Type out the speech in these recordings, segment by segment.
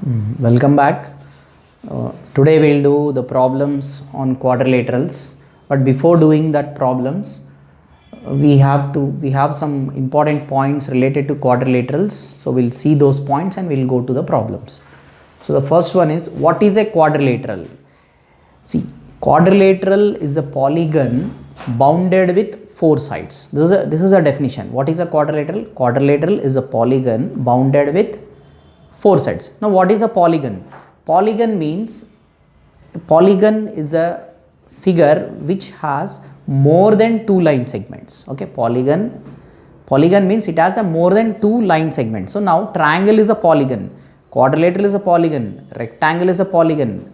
Welcome back. Today we'll do the problems on quadrilaterals. But before doing that problems, we have some important points related to quadrilaterals. So we'll see those points and we'll go to the problems. So the first one is, what is a quadrilateral? See, quadrilateral is a polygon bounded with four sides. This is a definition. What is a quadrilateral? Quadrilateral is a polygon bounded with four sides. Now what is a polygon? Polygon is a figure which has more than two line segments. Okay, polygon means it has a more than two line segments. So now triangle is a polygon, quadrilateral is a polygon, rectangle is a polygon.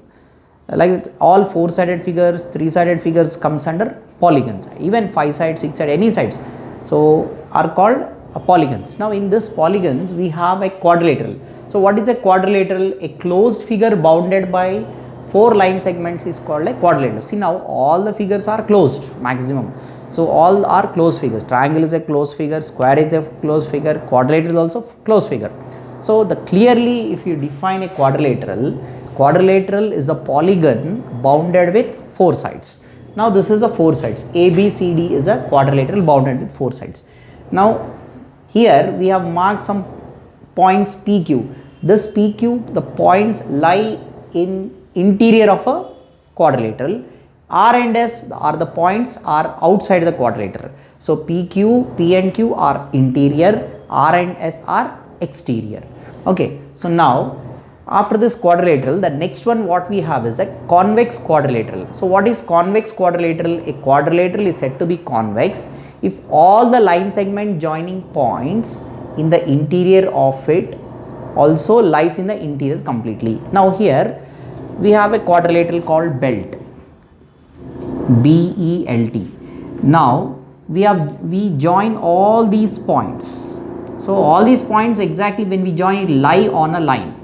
Like all four-sided figures, three-sided figures comes under polygons. Even five-sided, six-sided, any sides, so are called polygons. Now in this polygons we have a quadrilateral. So what is a quadrilateral? A closed figure bounded by four line segments is called a quadrilateral. See, now all the figures are closed maximum. So all are closed figures. Triangle is a closed figure, square is a closed figure, quadrilateral is also closed figure. So clearly if you define a quadrilateral is a polygon bounded with four sides. Now this is a four sides. A, B, C, D is a quadrilateral bounded with four sides. Now here we have marked some points PQ. This PQ, the points lie in interior of a quadrilateral. R and S are the points are outside the quadrilateral. So PQ, P and Q are interior, R and S are exterior. Okay, so now after this quadrilateral, the next one what we have is a convex quadrilateral. So what is convex quadrilateral? A quadrilateral is said to be convex if all the line segment joining points in the interior of it also lies in the interior completely. Now here we have a quadrilateral called belt, B-E-L-T. Now we join all these points. So all these points exactly when we join it lie on a line,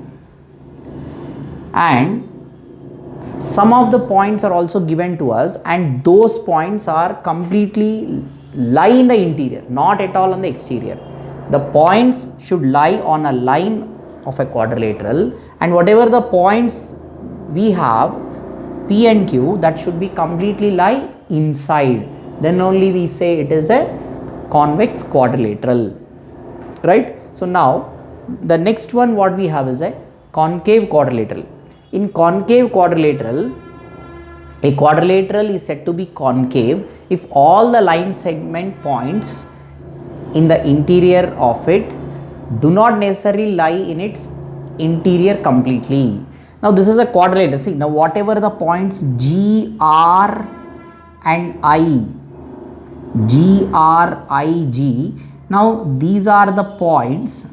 and some of the points are also given to us, and those points are completely lie in the interior, not at all on the exterior. The points should lie on a line of a quadrilateral, and whatever the points we have, P and Q, that should be completely lie inside. Then only we say it is a convex quadrilateral, right? So now the next one what we have is a concave quadrilateral. In concave quadrilateral, a quadrilateral is said to be concave if all the line segment points in the interior of it do not necessarily lie in its interior completely. Now this is a quadrilateral. See, now whatever the points G, R and I, G, R, I, G, now these are the points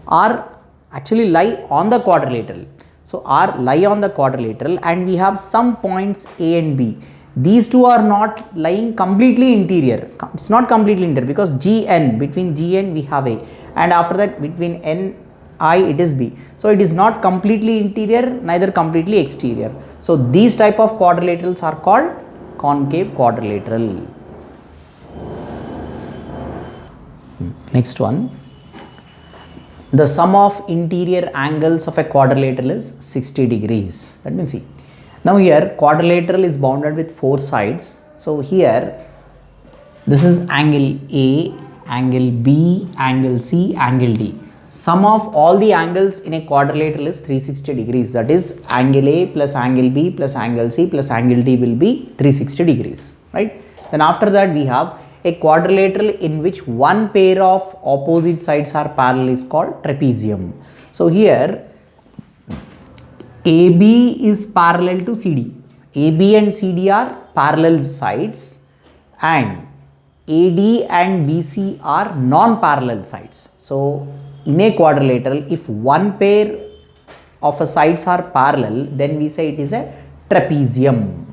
are actually lie on the quadrilateral. So R lie on the quadrilateral, and we have some points A and B. These two are not lying completely interior. It's not completely interior because GN, between GN we have A, and after that between NI it is B. So it is not completely interior, neither completely exterior. So these type of quadrilaterals are called concave quadrilateral. Next one. The sum of interior angles of a quadrilateral is 60 degrees. Let me see. Now here quadrilateral is bounded with four sides. So here this is angle A, angle B, angle C, angle D. Sum of all the angles in a quadrilateral is 360 degrees. That is angle A plus angle B plus angle C plus angle D will be 360 degrees, right? Then after that we have a quadrilateral in which one pair of opposite sides are parallel is called trapezium. So here AB is parallel to CD. AB and CD are parallel sides, and AD and BC are non-parallel sides. So in a quadrilateral, if one pair of sides are parallel, then we say it is a trapezium.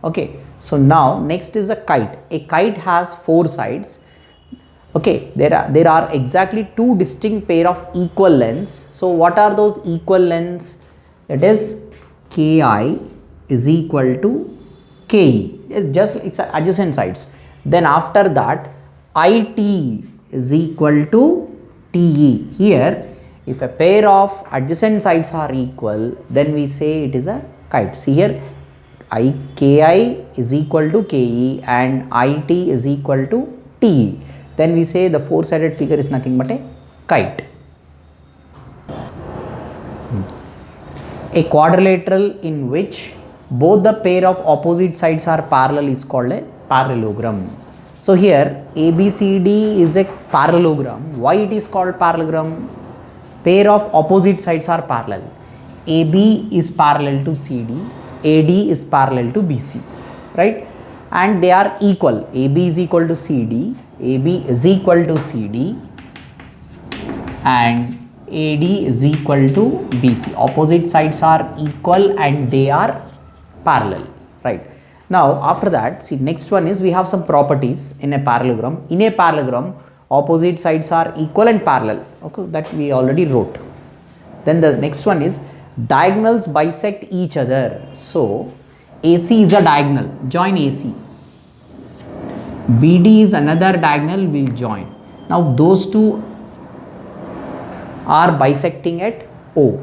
Okay. So now next is a kite. A kite has four sides. Okay, there are exactly two distinct pair of equal lengths. So what are those equal lengths? It is Ki is equal to Ke. It's adjacent sides. Then after that, IT is equal to TE. Here If a pair of adjacent sides are equal, then we say it is a kite. See here, ki is equal to ke and it is equal to te. Then we say the four-sided figure is nothing but a kite. A quadrilateral in which both the pair of opposite sides are parallel is called a parallelogram. So here ABCD is a parallelogram. Why it is called parallelogram? Pair of opposite sides are parallel. AB is parallel to CD, AD is parallel to BC, right? And they are equal. AB is equal to CD, AB is equal to CD, and AD is equal to BC. Opposite sides are equal and they are parallel, right? Now after that, see, next one is we have some properties in a parallelogram. In a parallelogram, opposite sides are equal and parallel. Okay, that we already wrote. Then the next one is diagonals bisect each other. So AC is a diagonal, join AC. BD is another diagonal, will join. Now those two are bisecting at O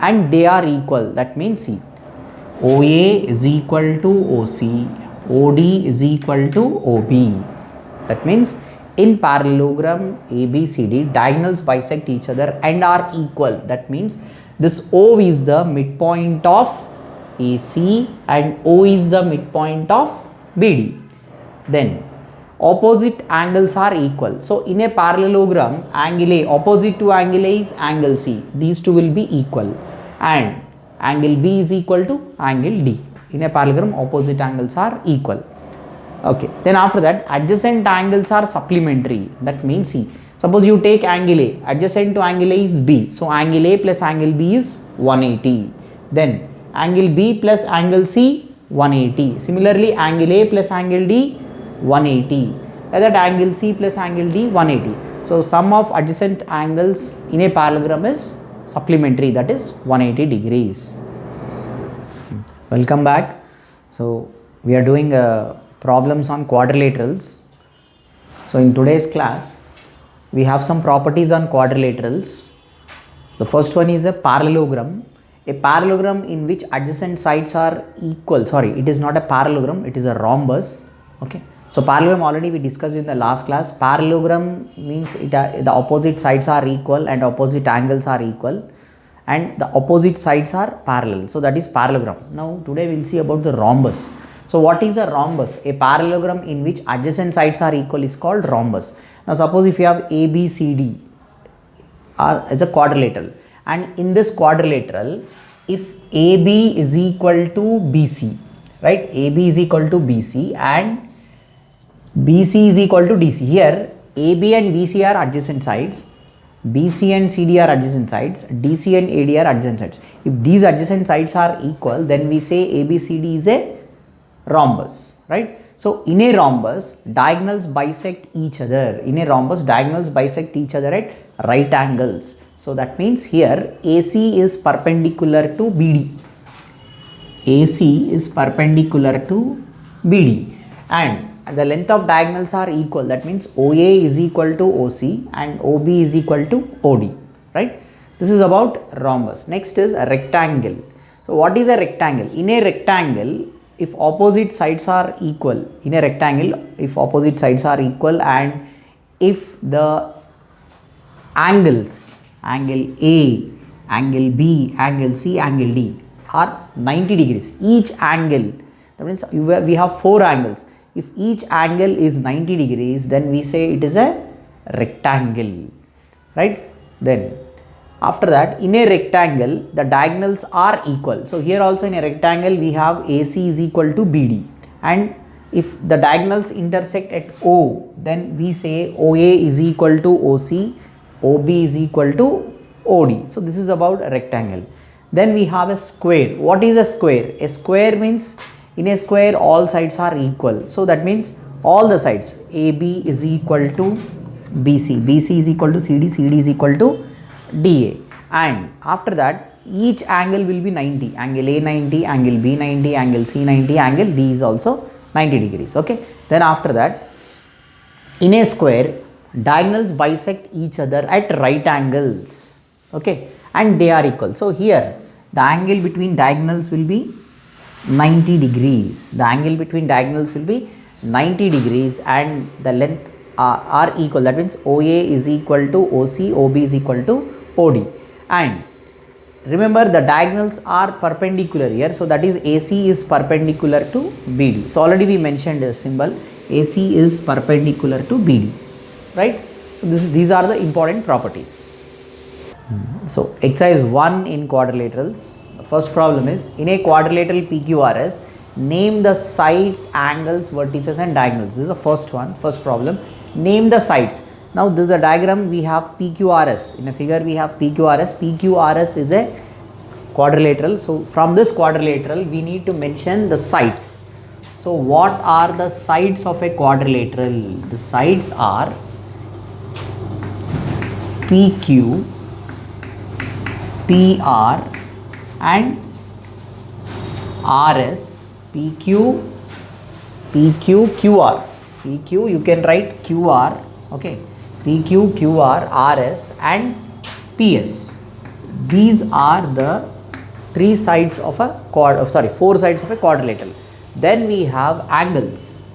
and they are equal. That means see, OA is equal to OC, OD is equal to OB. That means in parallelogram ABCD, diagonals bisect each other and are equal. That means this O is the midpoint of AC and O is the midpoint of BD. Then opposite angles are equal. So in a parallelogram, angle A, opposite to angle A is angle C. These two will be equal and angle B is equal to angle D. In a parallelogram, opposite angles are equal. Okay, then after that, adjacent angles are supplementary. That means see, suppose you take angle A, adjacent to angle A is B. So angle A plus angle B is 180. Then angle B plus angle C 180. Similarly, angle A plus angle D 180. Like that, angle C plus angle D 180. So sum of adjacent angles in a parallelogram is supplementary, that is 180 degrees. Welcome back. So we are doing problems on quadrilaterals. So in today's class, we have some properties on quadrilaterals. The first one is a parallelogram. A parallelogram in which adjacent sides are equal. Sorry, it is not a parallelogram, it is a rhombus. Okay. So parallelogram already we discussed in the last class. Parallelogram means the opposite sides are equal and opposite angles are equal and the opposite sides are parallel. So that is parallelogram. Now today we will see about the rhombus. So what is a rhombus? A parallelogram in which adjacent sides are equal is called rhombus. Now suppose if you have ABCD as a quadrilateral, and in this quadrilateral, if AB is equal to BC, right? AB is equal to BC and BC is equal to DC. Here AB and BC are adjacent sides, BC and CD are adjacent sides, DC and AD are adjacent sides. If these adjacent sides are equal, then we say ABCD is a rhombus, right? So in a rhombus, diagonals bisect each other. In a rhombus, diagonals bisect each other at right angles. So that means here AC is perpendicular to BD. AC is perpendicular to BD and the length of diagonals are equal. That means OA is equal to OC and OB is equal to OD, right? This is about rhombus. Next is a rectangle. So what is a rectangle? In a rectangle, if opposite sides are equal, in a rectangle, if opposite sides are equal and if the angles, angle A, angle B, angle C, angle D are 90 degrees, each angle, that means we have 4 angles. If each angle is 90 degrees, then we say it is a rectangle, right? Then after that, in a rectangle, the diagonals are equal. So here also in a rectangle, we have AC is equal to BD. And if the diagonals intersect at O, then we say OA is equal to OC, OB is equal to OD. So this is about a rectangle. Then we have a square. What is a square? A square means in a square all sides are equal. So that means all the sides, AB is equal to BC, BC is equal to CD, CD is equal to DA, and after that each angle will be 90, angle A 90, angle B 90, angle C 90, angle D is also 90 degrees. Okay. Then after that, in a square, diagonals bisect each other at right angles. okay, and they are equal. So here the angle between diagonals will be 90 degrees. The angle between diagonals will be 90 degrees and the length are equal. That means OA is equal to OC, OB is equal to OD. And remember the diagonals are perpendicular here. So that is AC is perpendicular to BD. So already we mentioned the symbol AC is perpendicular to BD, right? So these are the important properties. So exercise 1 in quadrilaterals. The first problem is, in a quadrilateral PQRS, name the sides, angles, vertices and diagonals. This is the first one, first problem. Name the sides. Now this is a diagram, we have PQRS. In a figure we have PQRS. PQRS is a quadrilateral. So from this quadrilateral we need to mention the sides. So what are the sides of a quadrilateral? The sides are PQ, PR and RS. PQ, QR. PQ you can write QR, okay. PQ, QR, RS and PS. These are the four sides of a quadrilateral. Then we have angles.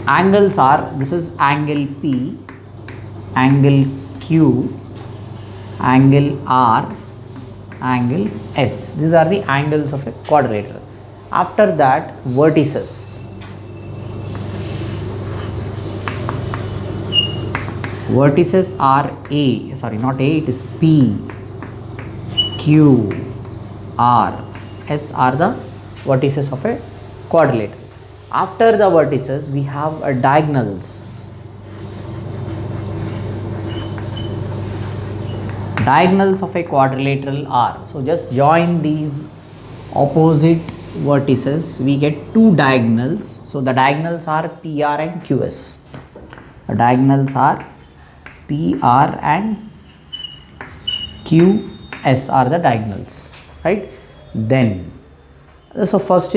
Angles are, this is angle P, angle Q, angle R, angle S. These are the angles of a quadrilateral. After that, vertices. Vertices are it is P, Q, R, S are the vertices of a quadrilateral. After the vertices, we have diagonals. Diagonals of a quadrilateral are, so just join these opposite vertices, we get two diagonals. So the diagonals are PR and QS. The diagonals are PR and QS are the diagonals, right? Then, so first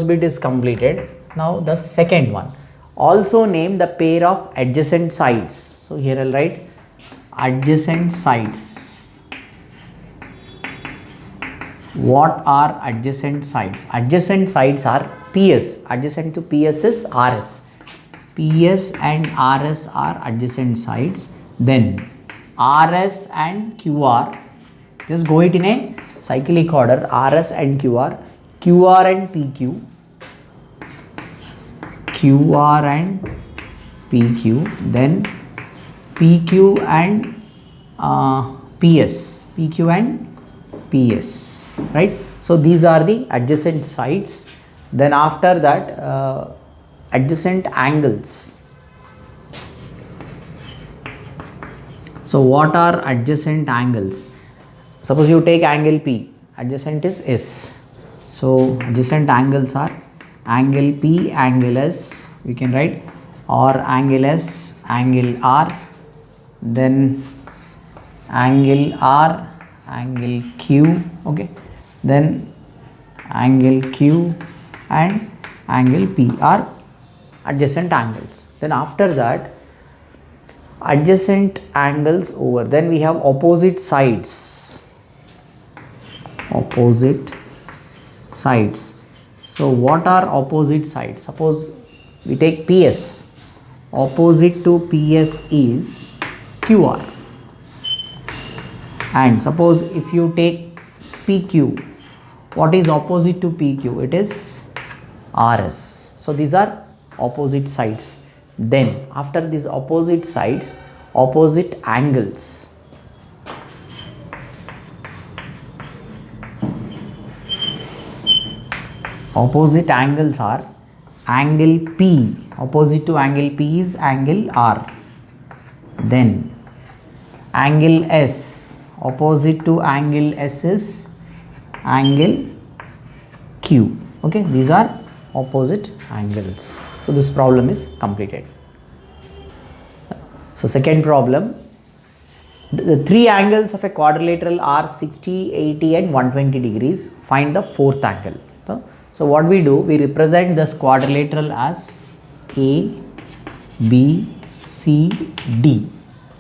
bit is completed. Now the second one. Also name the pair of adjacent sides. So here I'll write adjacent sides. What are adjacent sides? Adjacent sides are PS. Adjacent to PS is RS. PS and RS are adjacent sides. Then RS and QR, just go it in a cyclic order. RS and QR, QR and PQ, QR and PQ, then PQ and PS, PQ and PS, right? So these are the adjacent sides. Then after that, adjacent angles. So what are adjacent angles? Suppose you take angle P, adjacent is S. So adjacent angles are angle P, angle S, we can write, or angle S, angle R, then angle R, angle Q, okay, then angle Q and angle P are adjacent angles. Then after that, adjacent angles over, then we have opposite sides. Opposite sides. So what are opposite sides? Suppose we take PS. Opposite to PS is QR. And suppose if you take PQ, what is opposite to PQ? It is RS. So these are opposite sides. Then after these opposite sides, opposite angles. Opposite angles are angle P. Opposite to angle P is angle R. Then angle S. Opposite to angle S is angle Q. Okay, these are opposite angles. So this problem is completed. So second problem, the three angles of a quadrilateral are 60, 80 and 120 degrees. Find the fourth angle. So what we do, we represent this quadrilateral as A, B, C, D,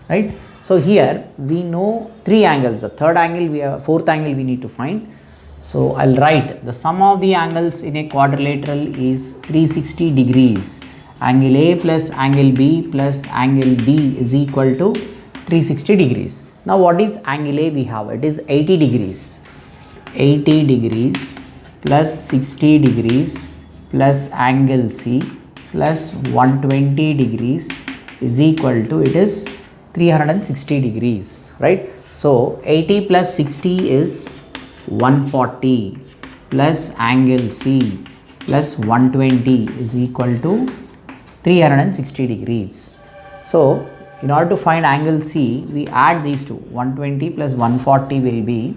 right? So here we know three angles. The third angle, fourth angle we need to find. So I'll write the sum of the angles in a quadrilateral is 360 degrees. Angle A plus angle B plus angle D is equal to 360 degrees. Now what is angle A we have? It is 80 degrees. 80 degrees plus 60 degrees plus angle C plus 120 degrees is equal to, it is 360 degrees, right? So 80 plus 60 is 140 plus angle C plus 120 is equal to 360 degrees. So in order to find angle C, we add these two. 120 plus 140 will be,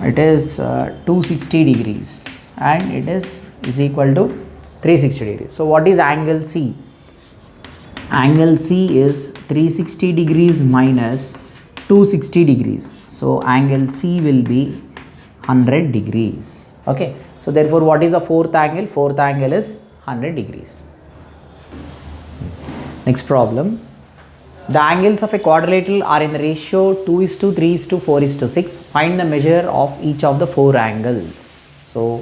it is 260 degrees, and it is equal to 360 degrees. So what is angle C? Angle C is 360 degrees minus 260 degrees. So angle C will be 100 degrees. Okay. So therefore what is the fourth angle? Fourth angle is 100 degrees. Next problem. The angles of a quadrilateral are in the ratio 2:3:4:6. Find the measure of each of the four angles. So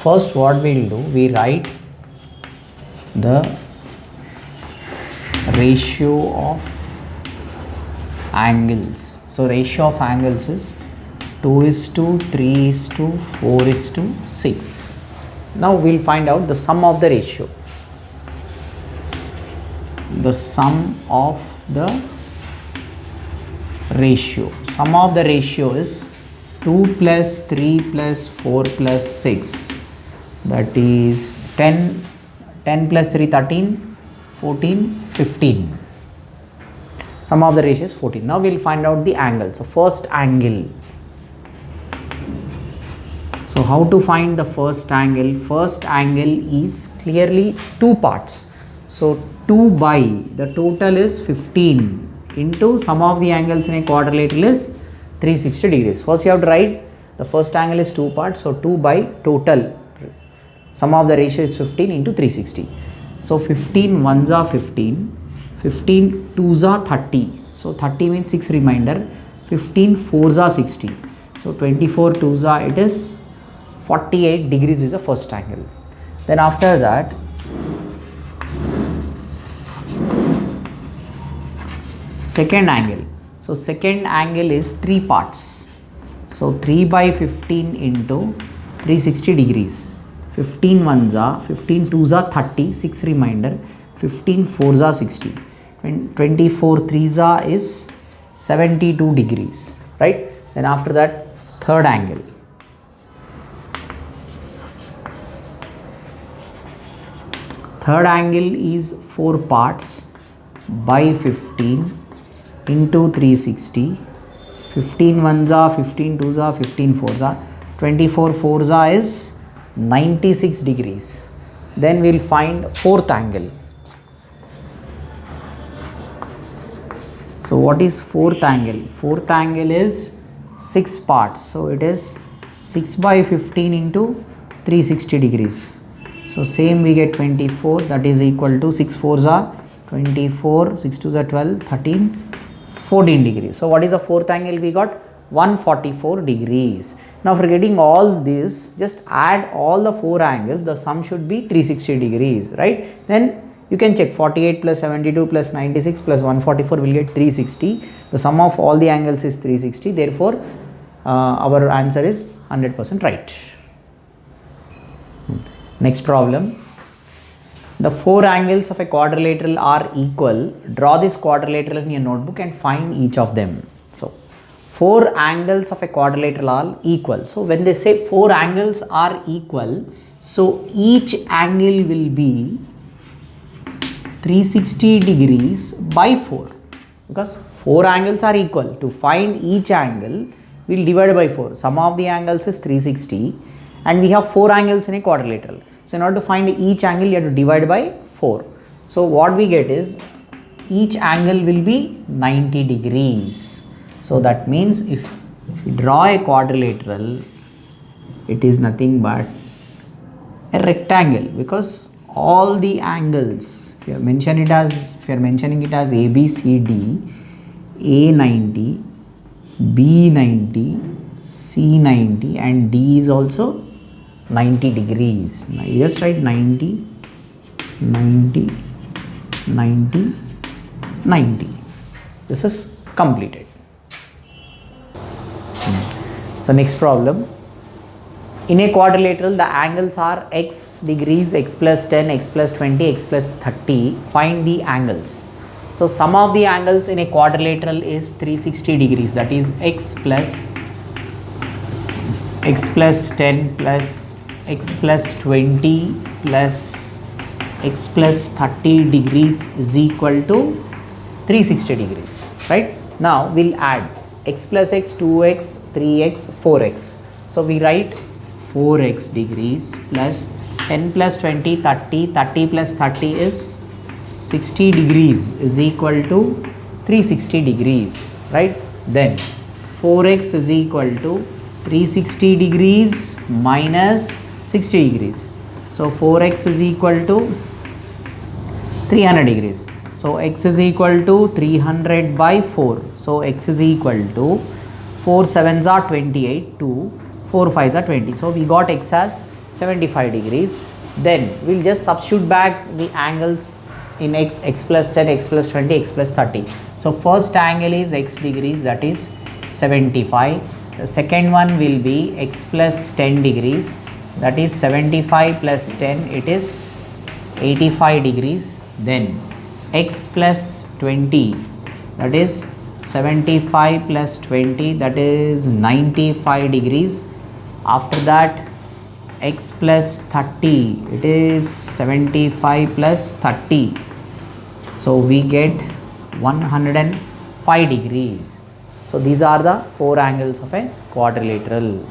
first what we will do, we write the ratio of angles. So ratio of angles is 2:3:4:6. Now we will find out the sum of the ratio. The sum of the ratio. Sum of the ratio is 2 plus 3 plus 4 plus 6. That is 10. 10 plus 3, 13. 14, 15. Sum of the ratio is 14. Now we will find out the angle. So first angle. So how to find the first angle? First angle is clearly two parts. So 2 by the total is 15 into sum of the angles in a quadrilateral is 360 degrees. First you have to write the first angle is two parts. So 2 by total. Sum of the ratio is 15 into 360. So 15 ones are 15. 15 twos are 30. So 30 means 6 remainder. 15 fours are 60. So 24 twos are, it is 48 degrees is the first angle. Then after that, second angle. So second angle is three parts. So 3 by 15 into 360 degrees. 15 ones are, 15 twos are 30, 6 remainder. 15 fours are 60. 24 threes are is 72 degrees, right? Then after that, third angle. Third angle is 4 parts by 15 into 360. 15 ones are, 15 twos are, 15 fours are. 24 fours are is 96 degrees. Then we will find fourth angle. So what is fourth angle? Fourth angle is 6 parts. So it is 6 by 15 into 360 degrees. So same we get 24, that is equal to 6 fours are 24, 6 twos are 12, 13, 14 degrees. So what is the fourth angle we got? 144 degrees. Now for getting all this, just add all the four angles. The sum should be 360 degrees, right? Then you can check 48 plus 72 plus 96 plus 144 will get 360. The sum of all the angles is 360. Therefore, our answer is 100% right. Next problem. The four angles of a quadrilateral are equal. Draw this quadrilateral in your notebook and find each of them. So, four angles of a quadrilateral are equal. So, when they say four angles are equal, so each angle will be 360 degrees by 4, because four angles are equal. To find each angle, we will divide by 4. Sum of the angles is 360 and we have four angles in a quadrilateral. So in order to find each angle, you have to divide by 4. So what we get is each angle will be 90 degrees. So that means if we draw a quadrilateral, it is nothing but a rectangle, because all the angles, if you are mentioning it as A B C D, A 90, B 90, C 90 and D is also 90 degrees. Now you just write 90, 90, 90, 90. This is completed. So next problem. In a quadrilateral, the angles are x degrees, x plus 10, x plus 20, x plus 30. Find the angles. So sum of the angles in a quadrilateral is 360 degrees. That is x plus 10 plus x plus 20 plus x plus 30 degrees is equal to 360 degrees. Right? Now we'll add x plus x, 2x, 3x, 4x. So we write 4x degrees plus 10 plus 20, 30, 30 plus 30 is 60 degrees is equal to 360 degrees, right? Then 4x is equal to 360 degrees minus 60 degrees. So 4x is equal to 300 degrees. So x is equal to 300 by 4. So x is equal to 4 7s are 28, 2 4 5s are 20. So we got x as 75 degrees. Then we'll just substitute back the angles in x plus 10, x plus 20, x plus 30. So first angle is x degrees, that is 75. The second one will be x plus 10 degrees, that is 75 plus 10, it is 85 degrees. Then x plus 20, that is 75 plus 20, that is 95 degrees. After that x plus 30, it is 75 plus 30. So we get 105 degrees. So these are the four angles of a quadrilateral.